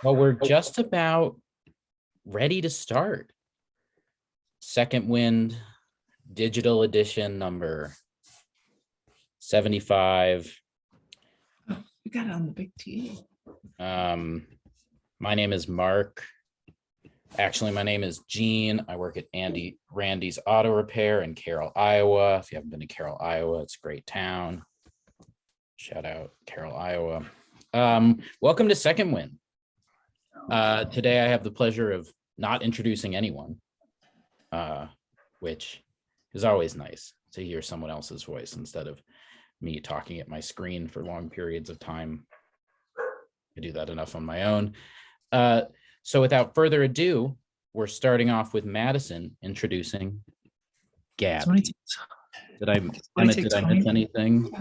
Well, we're just about ready to start. Second Wind digital edition number 75. Oh, you got it on the big TV. My name is Mark. Actually, my name is Gene. I work at Randy's Auto Repair in Carroll, Iowa. If you haven't been to Carroll, Iowa, it's a great town. Shout out Carroll, Iowa. Welcome to Second Wind. Today I have the pleasure of not introducing anyone, which is always nice to hear someone else's voice instead of me talking at my screen for long periods of time. I do that enough on my own. So without further ado, we're starting off with Madison introducing Gabi. Did I miss anything?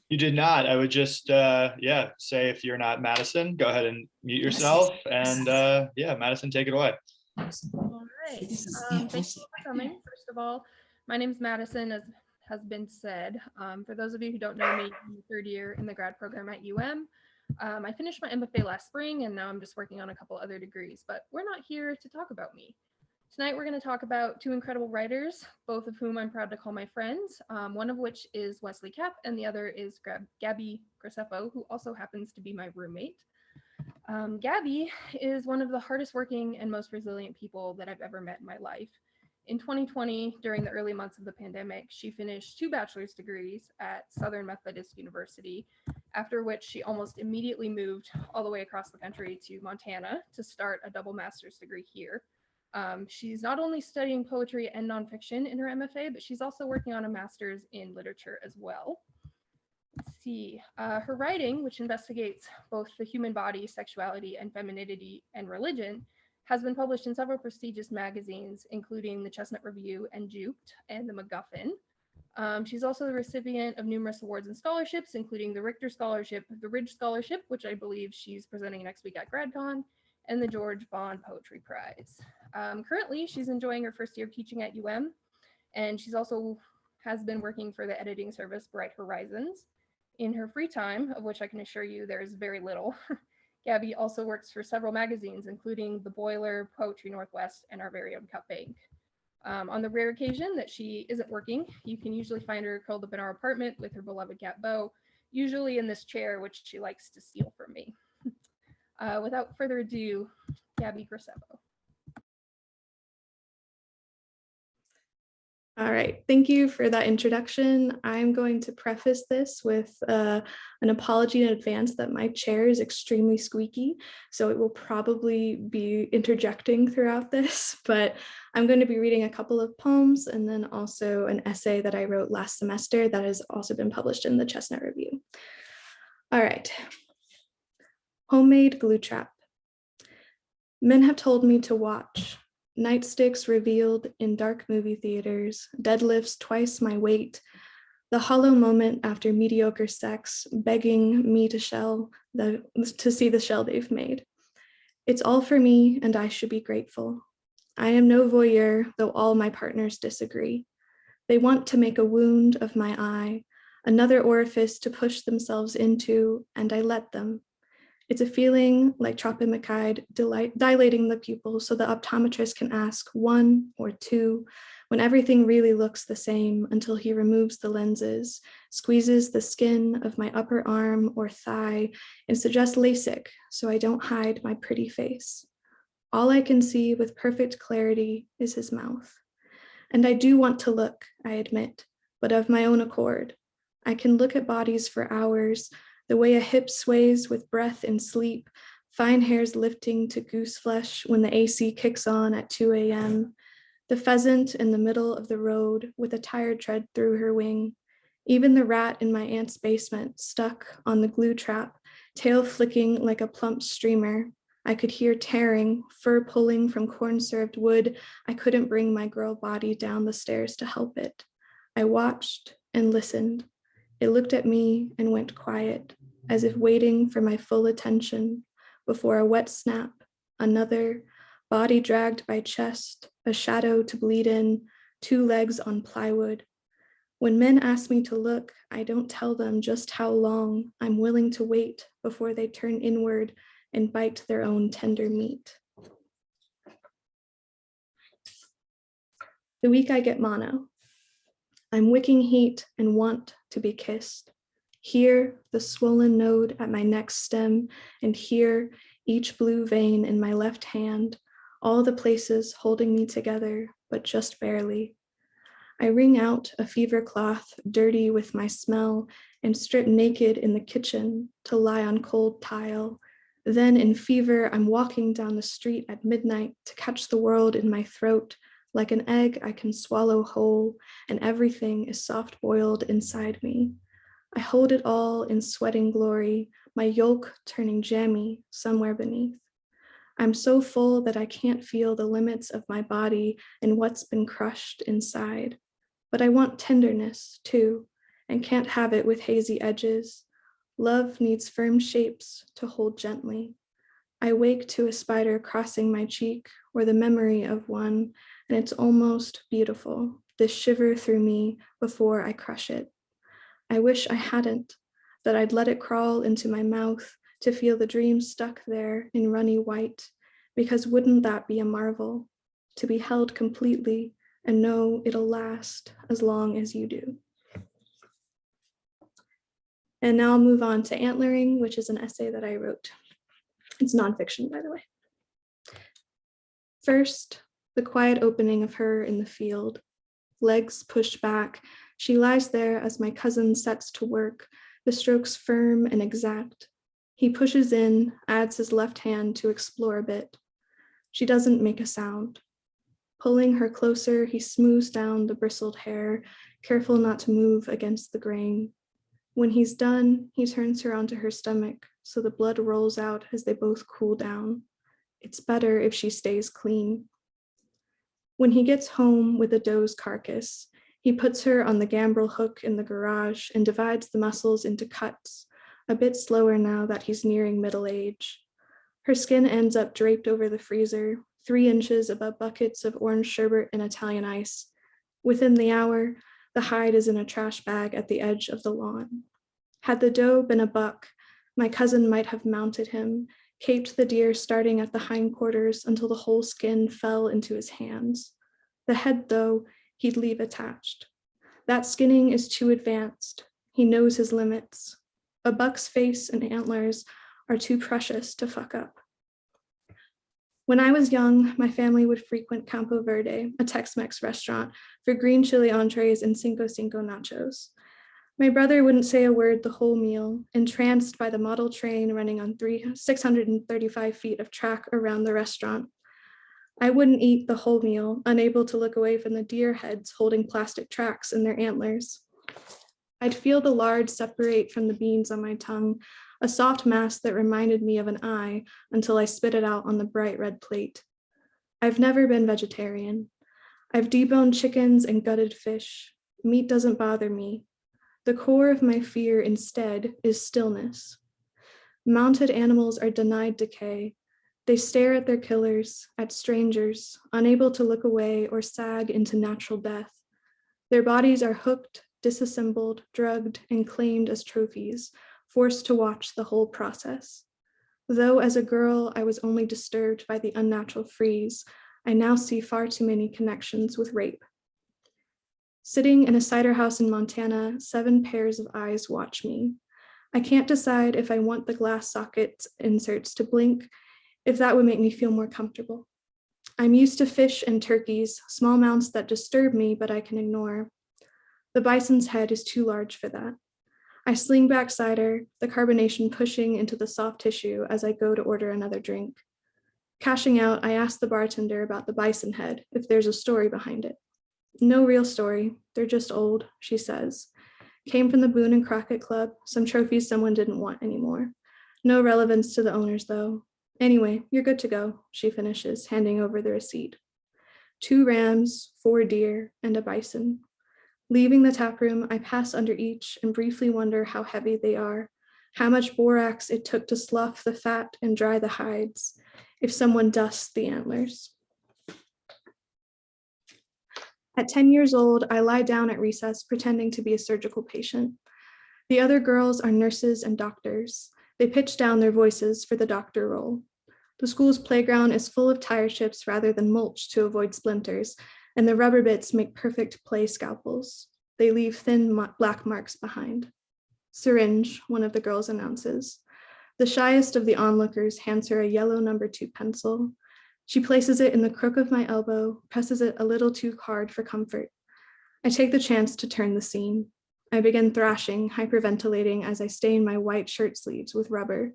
You did not. I would just, say if you're not Madison, go ahead and mute yourself. And Madison, take it away. All right. Thank you for coming. First of all, my name is Madison, as has been said. For those of you who don't know me, I'm the third year in the grad program at UM. I finished my MFA last spring, and now I'm just working on a couple other degrees, but we're not here to talk about me. Tonight, we're going to talk about two incredible writers, both of whom I'm proud to call my friends, one of which is Wesley Kapp, and the other is Gabi Graceffo, who also happens to be my roommate. Gabi is one of the hardest working and most resilient people that I've ever met in my life. In 2020, during the early months of the pandemic, she finished 2 bachelor's degrees at Southern Methodist University, after which she almost immediately moved all the way across the country to Montana to start a double master's degree here. She's not only studying poetry and nonfiction in her MFA, but she's also working on a master's in literature as well. Let's see, her writing, which investigates both the human body, sexuality, and femininity and religion, has been published in several prestigious magazines, including the Chestnut Review and Juked and the MacGuffin. She's also the recipient of numerous awards and scholarships, including the Richter Scholarship, the Ridge Scholarship, which I believe she's presenting next week at GradCon, and the George Bond Poetry Prize. Currently, she's enjoying her first year of teaching at UM, and she's also has been working for the editing service Bright Horizons. In her free time, of which I can assure you there is very little, Gabi also works for several magazines, including The Boiler, Poetry Northwest, and our very own CutBank. On the rare occasion that she isn't working, you can usually find her curled up in our apartment with her beloved cat Bo, usually in this chair, which she likes to steal from me. Without further ado, Gabi Graceffo. All right, thank you for that introduction. I'm going to preface this with an apology in advance that my chair is extremely squeaky, so it will probably be interjecting throughout this, but I'm going to be reading a couple of poems and then also an essay that I wrote last semester that has also been published in the Chestnut Review. All right. Homemade glue trap. Men have told me to watch. Nightsticks revealed in dark movie theaters, deadlifts twice my weight, the hollow moment after mediocre sex, begging me to see the shell they've made. It's all for me, and I should be grateful. I am no voyeur, though all my partners disagree. They want to make a wound of my eye, another orifice to push themselves into, and I let them. It's a feeling like tropimachide dilating the pupil so the optometrist can ask 1 or 2 when everything really looks the same until he removes the lenses, squeezes the skin of my upper arm or thigh, and suggests LASIK so I don't hide my pretty face. All I can see with perfect clarity is his mouth. And I do want to look, I admit, but of my own accord. I can look at bodies for hours, the way a hip sways with breath and sleep, fine hairs lifting to goose flesh when the AC kicks on at 2 a.m., the pheasant in the middle of the road with a tired tread through her wing, even the rat in my aunt's basement stuck on the glue trap, tail flicking like a plump streamer. I could hear tearing, fur pulling from corn-served wood. I couldn't bring my girl body down the stairs to help it. I watched and listened. It looked at me and went quiet, as if waiting for my full attention before a wet snap, another, body dragged by chest, a shadow to bleed in, 2 legs on plywood. When men ask me to look, I don't tell them just how long I'm willing to wait before they turn inward and bite their own tender meat. The week I get mono. I'm wicking heat and want to be kissed. Here, the swollen node at my neck's stem, and here, each blue vein in my left hand, all the places holding me together, but just barely. I wring out a fever cloth, dirty with my smell, and strip naked in the kitchen to lie on cold tile. Then in fever, I'm walking down the street at midnight to catch the world in my throat, like an egg I can swallow whole, and everything is soft-boiled inside me. I hold it all in sweating glory, my yolk turning jammy somewhere beneath. I'm so full that I can't feel the limits of my body and what's been crushed inside. But I want tenderness too, and can't have it with hazy edges. Love needs firm shapes to hold gently. I wake to a spider crossing my cheek, or the memory of one, and it's almost beautiful, this shiver through me before I crush it. I wish I hadn't, that I'd let it crawl into my mouth to feel the dream stuck there in runny white, because wouldn't that be a marvel, to be held completely and know it'll last as long as you do. And now I'll move on to Antlering, which is an essay that I wrote. It's nonfiction, by the way. First, the quiet opening of her in the field. Legs pushed back, she lies there as my cousin sets to work, the strokes firm and exact. He pushes in, adds his left hand to explore a bit. She doesn't make a sound. Pulling her closer, he smooths down the bristled hair, careful not to move against the grain. When he's done, he turns her onto her stomach, so the blood rolls out as they both cool down. It's better if she stays clean. When he gets home with a doe's carcass, he puts her on the gambrel hook in the garage and divides the muscles into cuts, a bit slower now that he's nearing middle age. Her skin ends up draped over the freezer, 3 inches above buckets of orange sherbet and Italian ice. Within the hour, the hide is in a trash bag at the edge of the lawn. Had the doe been a buck, my cousin might have mounted him, caped the deer starting at the hindquarters until the whole skin fell into his hands. The head, though, he'd leave attached. That skinning is too advanced. He knows his limits. A buck's face and antlers are too precious to fuck up. When I was young, my family would frequent Campo Verde, a Tex-Mex restaurant, for green chili entrees and Cinco Cinco nachos. My brother wouldn't say a word the whole meal, entranced by the model train running on 635 feet of track around the restaurant. I wouldn't eat the whole meal, unable to look away from the deer heads holding plastic tracks in their antlers. I'd feel the lard separate from the beans on my tongue, a soft mass that reminded me of an eye until I spit it out on the bright red plate. I've never been vegetarian. I've deboned chickens and gutted fish. Meat doesn't bother me. The core of my fear instead is stillness. Mounted animals are denied decay. They stare at their killers, at strangers, unable to look away or sag into natural death. Their bodies are hooked, disassembled, drugged, and claimed as trophies, forced to watch the whole process. Though as a girl, I was only disturbed by the unnatural freeze, I now see far too many connections with rape. Sitting in a cider house in Montana, 7 pairs of eyes watch me. I can't decide if I want the glass socket inserts to blink, if that would make me feel more comfortable. I'm used to fish and turkeys, small mounts that disturb me, but I can ignore. The bison's head is too large for that. I sling back cider, the carbonation pushing into the soft tissue as I go to order another drink. Cashing out, I ask the bartender about the bison head, if there's a story behind it. No real story, they're just old, she says. Came from the Boone and Crockett Club, some trophies someone didn't want anymore. No relevance to the owners though. Anyway, you're good to go, she finishes, handing over the receipt. 2 rams, 4 deer, and a bison. Leaving the tap room, I pass under each and briefly wonder how heavy they are, how much borax it took to slough the fat and dry the hides, if someone dusts the antlers. At 10 years old, I lie down at recess pretending to be a surgical patient. The other girls are nurses and doctors. They pitch down their voices for the doctor role. The school's playground is full of tire chips rather than mulch to avoid splinters, and the rubber bits make perfect play scalpels. They leave thin black marks behind. Syringe, one of the girls announces. The shyest of the onlookers hands her a yellow number 2 pencil. She places it in the crook of my elbow, presses it a little too hard for comfort. I take the chance to turn the scene. I begin thrashing, hyperventilating as I stain my white shirt sleeves with rubber.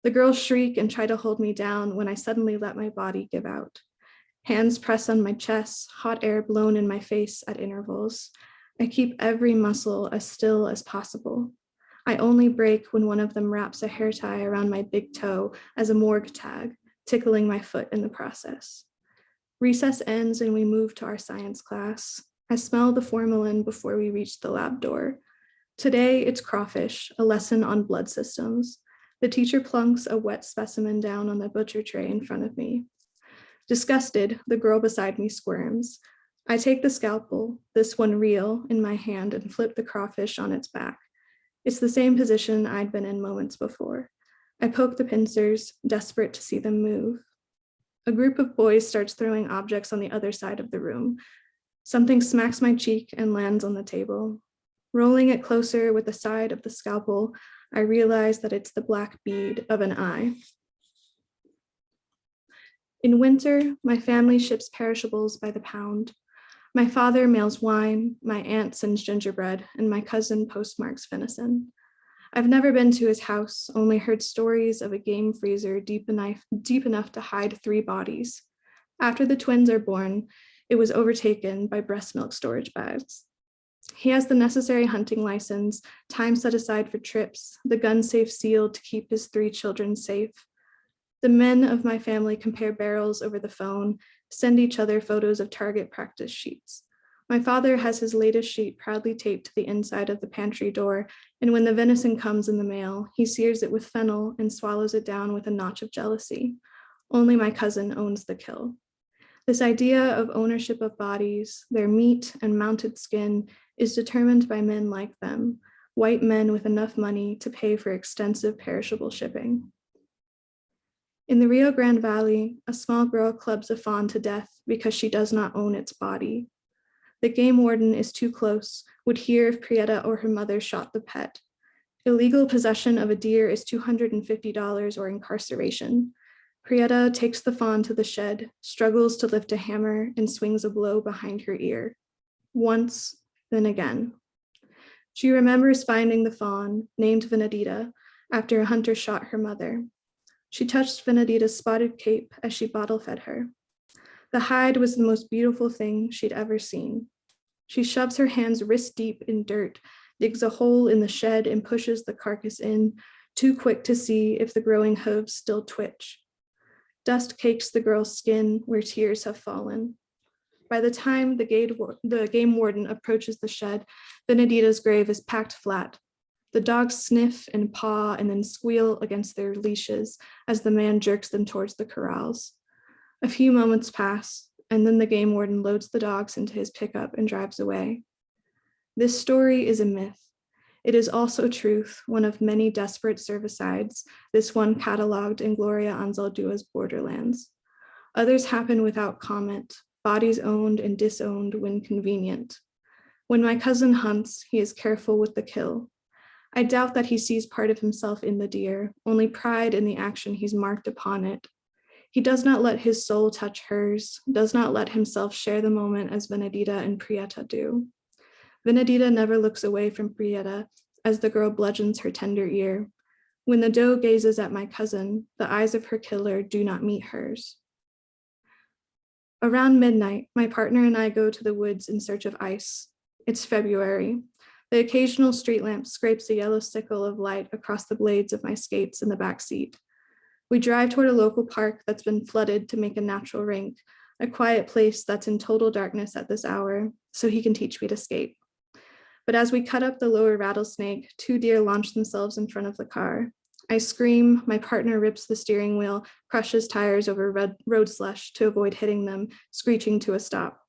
The girls shriek and try to hold me down when I suddenly let my body give out. Hands press on my chest, hot air blown in my face at intervals. I keep every muscle as still as possible. I only break when one of them wraps a hair tie around my big toe as a morgue tag, tickling my foot in the process. Recess ends and we move to our science class. I smell the formalin before we reach the lab door. Today it's crawfish, a lesson on blood systems. The teacher plunks a wet specimen down on the butcher tray in front of me. Disgusted, the girl beside me squirms. I take the scalpel, this one real, in my hand and flip the crawfish on its back. It's the same position I'd been in moments before. I poke the pincers, desperate to see them move. A group of boys starts throwing objects on the other side of the room. Something smacks my cheek and lands on the table. Rolling it closer with the side of the scalpel, I realize that it's the black bead of an eye. In winter, my family ships perishables by the pound. My father mails wine, my aunt sends gingerbread, and my cousin postmarks venison. I've never been to his house, only heard stories of a game freezer deep enough to hide 3 bodies. After the twins are born, it was overtaken by breast milk storage bags. He has the necessary hunting license, time set aside for trips, the gun safe sealed to keep his 3 children safe. The men of my family compare barrels over the phone, send each other photos of target practice sheets. My father has his latest sheet proudly taped to the inside of the pantry door, and when the venison comes in the mail, he sears it with fennel and swallows it down with a notch of jealousy. Only my cousin owns the kill. This idea of ownership of bodies, their meat and mounted skin, is determined by men like them, white men with enough money to pay for extensive perishable shipping. In the Rio Grande Valley, a small girl clubs a fawn to death because she does not own its body. The game warden is too close, would hear if Prieta or her mother shot the pet. Illegal possession of a deer is $250 or incarceration. Prieta takes the fawn to the shed, struggles to lift a hammer, and swings a blow behind her ear. Once, then again. She remembers finding the fawn, named Venedita, after a hunter shot her mother. She touched Venedita's spotted cape as she bottle fed her. The hide was the most beautiful thing she'd ever seen. She shoves her hands wrist deep in dirt, digs a hole in the shed and pushes the carcass in, too quick to see if the growing hooves still twitch. Dust cakes the girl's skin where tears have fallen. By the time the game warden approaches the shed, Venedita's grave is packed flat. The dogs sniff and paw and then squeal against their leashes as the man jerks them towards the corrals. A few moments pass, and then the game warden loads the dogs into his pickup and drives away. This story is a myth. It is also truth, one of many desperate servicides, this one cataloged in Gloria Anzaldua's Borderlands. Others happen without comment, bodies owned and disowned when convenient. When my cousin hunts, he is careful with the kill. I doubt that he sees part of himself in the deer, only pride in the action he's marked upon it. He does not let his soul touch hers, does not let himself share the moment as Venedita and Prieta do. Venedita never looks away from Prieta as the girl bludgeons her tender ear. When the doe gazes at my cousin, the eyes of her killer do not meet hers. Around midnight, my partner and I go to the woods in search of ice. It's February. The occasional street lamp scrapes a yellow sickle of light across the blades of my skates in the back seat. We drive toward a local park that's been flooded to make a natural rink, a quiet place that's in total darkness at this hour, so he can teach me to skate. But as we cut up the lower rattlesnake, 2 deer launch themselves in front of the car. I scream, my partner rips the steering wheel, crushes tires over road slush to avoid hitting them, screeching to a stop.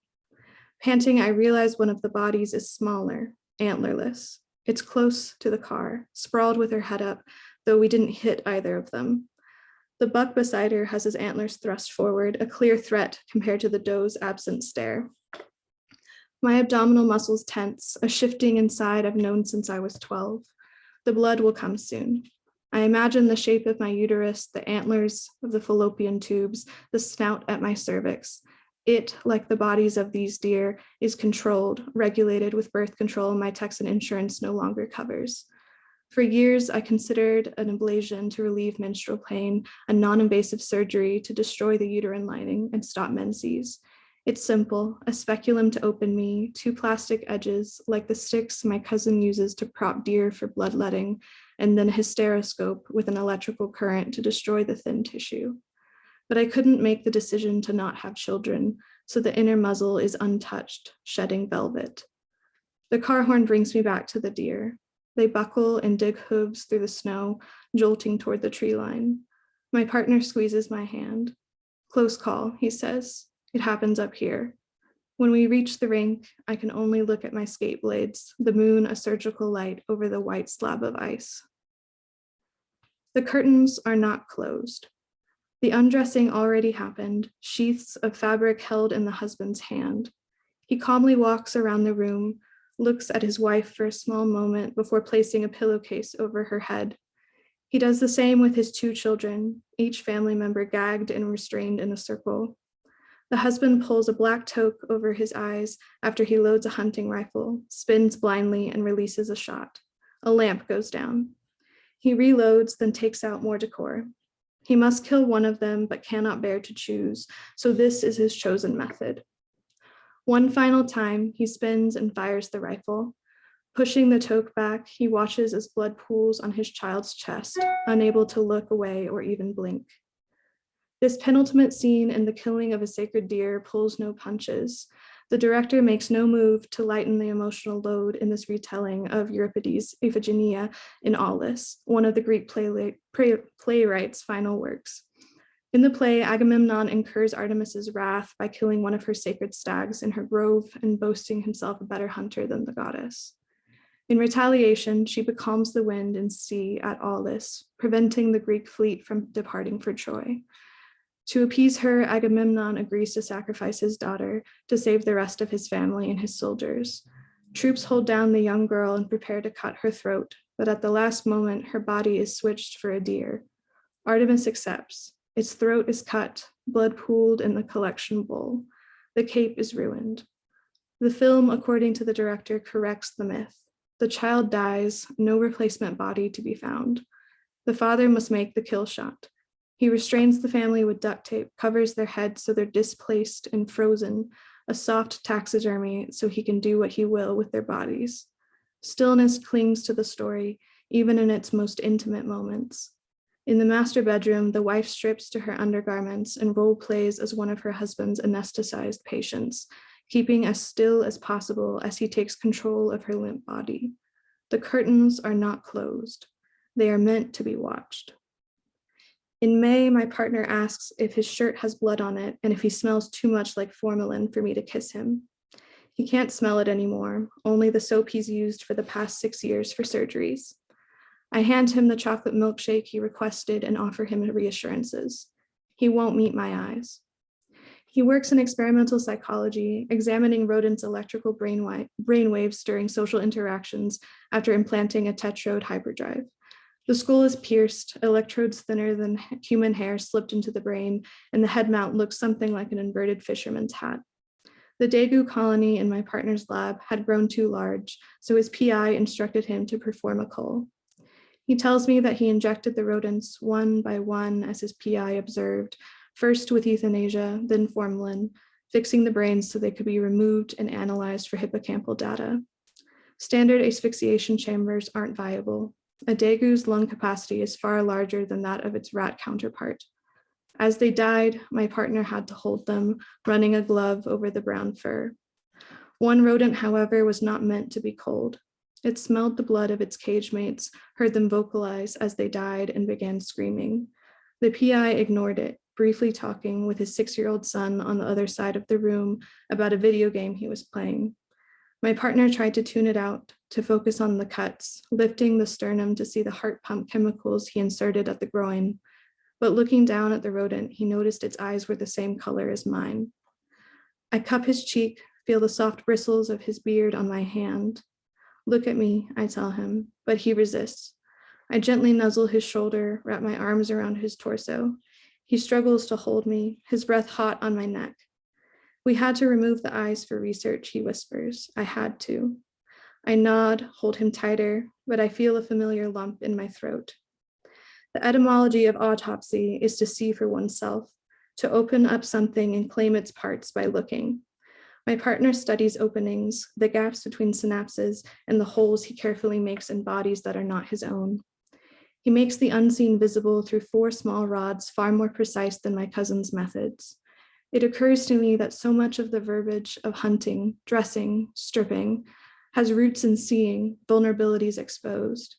Panting, I realize one of the bodies is smaller, antlerless. It's close to the car, sprawled with her head up, though we didn't hit either of them. The buck beside her has his antlers thrust forward, a clear threat compared to the doe's absent stare. My abdominal muscles tense, a shifting inside I've known since I was 12. The blood will come soon. I imagine the shape of my uterus, the antlers of the fallopian tubes, the snout at my cervix. It, like the bodies of these deer, is controlled, regulated with birth control my Texan insurance no longer covers. For years, I considered an ablation to relieve menstrual pain, a non-invasive surgery to destroy the uterine lining and stop menses. It's simple, a speculum to open me, 2 plastic edges like the sticks my cousin uses to prop deer for bloodletting, and then a hysteroscope with an electrical current to destroy the thin tissue. But I couldn't make the decision to not have children, so the inner muzzle is untouched, shedding velvet. The car horn brings me back to the deer. They buckle and dig hooves through the snow, jolting toward the tree line. My partner squeezes my hand. Close call, he says. It happens up here. When we reach the rink, I can only look at my skate blades, the moon a surgical light over the white slab of ice. The curtains are not closed. The undressing already happened, sheaths of fabric held in the husband's hand. He calmly walks around the room, looks at his wife for a small moment before placing a pillowcase over her head. He does the same with his 2 children, each family member gagged and restrained in a circle. The husband pulls a black toque over his eyes after he loads a hunting rifle, spins blindly and releases a shot. A lamp goes down. He reloads, then takes out more decor. He must kill one of them, but cannot bear to choose, so this is his chosen method. One final time, he spins and fires the rifle. Pushing the toque back, he watches as blood pools on his child's chest, unable to look away or even blink. This penultimate scene in the killing of a sacred deer pulls no punches. The director makes no move to lighten the emotional load in this retelling of Euripides' Iphigenia in Aulis, one of the Greek playwright's final works. In the play, Agamemnon incurs Artemis's wrath by killing one of her sacred stags in her grove and boasting himself a better hunter than the goddess. In retaliation, she becalms the wind and sea at Aulis, preventing the Greek fleet from departing for Troy. To appease her, Agamemnon agrees to sacrifice his daughter to save the rest of his family and his soldiers. Troops hold down the young girl and prepare to cut her throat, but at the last moment, her body is switched for a deer. Artemis accepts. Its throat is cut, blood pooled in the collection bowl. The cape is ruined. The film, according to the director, corrects the myth. The child dies, no replacement body to be found. The father must make the kill shot. He restrains the family with duct tape, covers their heads so they're displaced and frozen, a soft taxidermy so he can do what he will with their bodies. Stillness clings to the story, even in its most intimate moments. In the master bedroom, the wife strips to her undergarments and role plays as one of her husband's anesthetized patients, keeping as still as possible as he takes control of her limp body. The curtains are not closed. They are meant to be watched. In May, my partner asks if his shirt has blood on it and if he smells too much like formalin for me to kiss him. He can't smell it anymore, only the soap he's used for the past 6 years for surgeries. I hand him the chocolate milkshake he requested and offer him reassurances. He won't meet my eyes. He works in experimental psychology, examining rodents' electrical brainwaves during social interactions after implanting a tetrode hyperdrive. The skull is pierced, electrodes thinner than human hair slipped into the brain, and the head mount looks something like an inverted fisherman's hat. The Daegu colony in my partner's lab had grown too large, so his PI instructed him to perform a cull. He tells me that he injected the rodents one by one as his PI observed, first with euthanasia, then formalin, fixing the brains so they could be removed and analyzed for hippocampal data. Standard asphyxiation chambers aren't viable. A Daegu's lung capacity is far larger than that of its rat counterpart. As they died, my partner had to hold them, running a glove over the brown fur. One rodent, however, was not meant to be cold. It smelled the blood of its cage mates, heard them vocalize as they died, and began screaming. The PI ignored it, briefly talking with his 6-year-old son on the other side of the room about a video game he was playing. My partner tried to tune it out, to focus on the cuts, lifting the sternum to see the heart pump chemicals he inserted at the groin. But looking down at the rodent, he noticed its eyes were the same color as mine. I cup his cheek, feel the soft bristles of his beard on my hand. Look at me, I tell him, but he resists. I gently nuzzle his shoulder, wrap my arms around his torso. He struggles to hold me, his breath hot on my neck. We had to remove the eyes for research, he whispers. I had to. I nod, hold him tighter, but I feel a familiar lump in my throat. The etymology of autopsy is to see for oneself, to open up something and claim its parts by looking. My partner studies openings, the gaps between synapses, and the holes he carefully makes in bodies that are not his own. He makes the unseen visible through 4 small rods, far more precise than my cousin's methods. It occurs to me that so much of the verbiage of hunting, dressing, stripping, has roots in seeing, vulnerabilities exposed.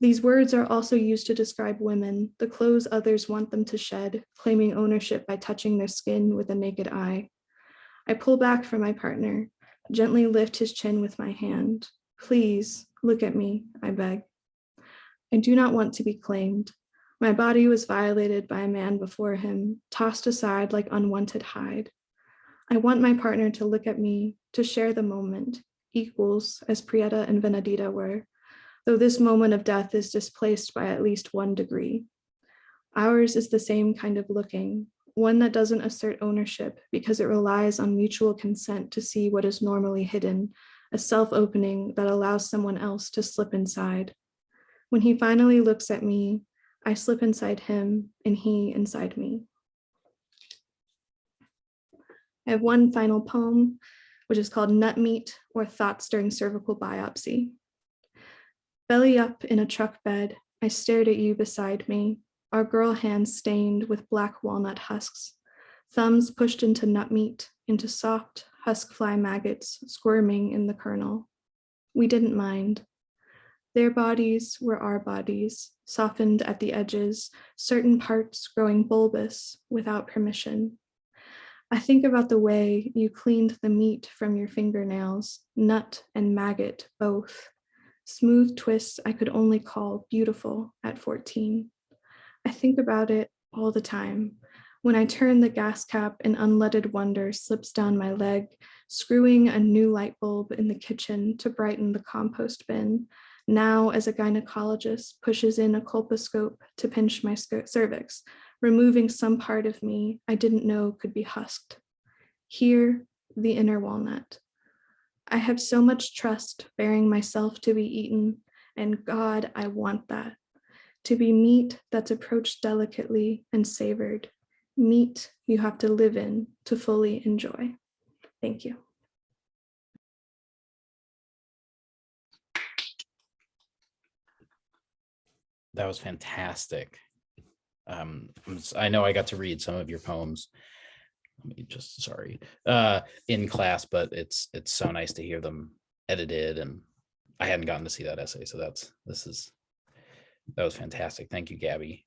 These words are also used to describe women, the clothes others want them to shed, claiming ownership by touching their skin with a naked eye. I pull back from my partner, gently lift his chin with my hand. Please, look at me, I beg. I do not want to be claimed. My body was violated by a man before him, tossed aside like unwanted hide. I want my partner to look at me, to share the moment, equals as Prieta and Venedita were, though this moment of death is displaced by at least 1 degree. Ours is the same kind of looking, one that doesn't assert ownership because it relies on mutual consent to see what is normally hidden, a self-opening that allows someone else to slip inside. When he finally looks at me, I slip inside him and he inside me. I have one final poem, which is called Nut Meat or Thoughts During Cervical Biopsy. Belly up in a truck bed, I stared at you beside me, our girl hands stained with black walnut husks, thumbs pushed into nut meat, into soft husk fly maggots squirming in the kernel. We didn't mind. Their bodies were our bodies, softened at the edges, certain parts growing bulbous without permission. I think about the way you cleaned the meat from your fingernails, nut and maggot both. Smooth twists I could only call beautiful at 14. I think about it all the time. When I turn the gas cap and unleaded wonder slips down my leg, screwing a new light bulb in the kitchen to brighten the compost bin, now as a gynecologist pushes in a colposcope to pinch my cervix, removing some part of me I didn't know could be husked. Here, the inner walnut. I have so much trust bearing myself to be eaten, and God, I want that. To be meat that's approached delicately and savored. Meat you have to live in to fully enjoy. Thank you. That was fantastic. I know I got to read some of your poems. Let me just, sorry, in class, but it's so nice to hear them edited, and I hadn't gotten to see that essay, so that was fantastic. Thank you, Gabi.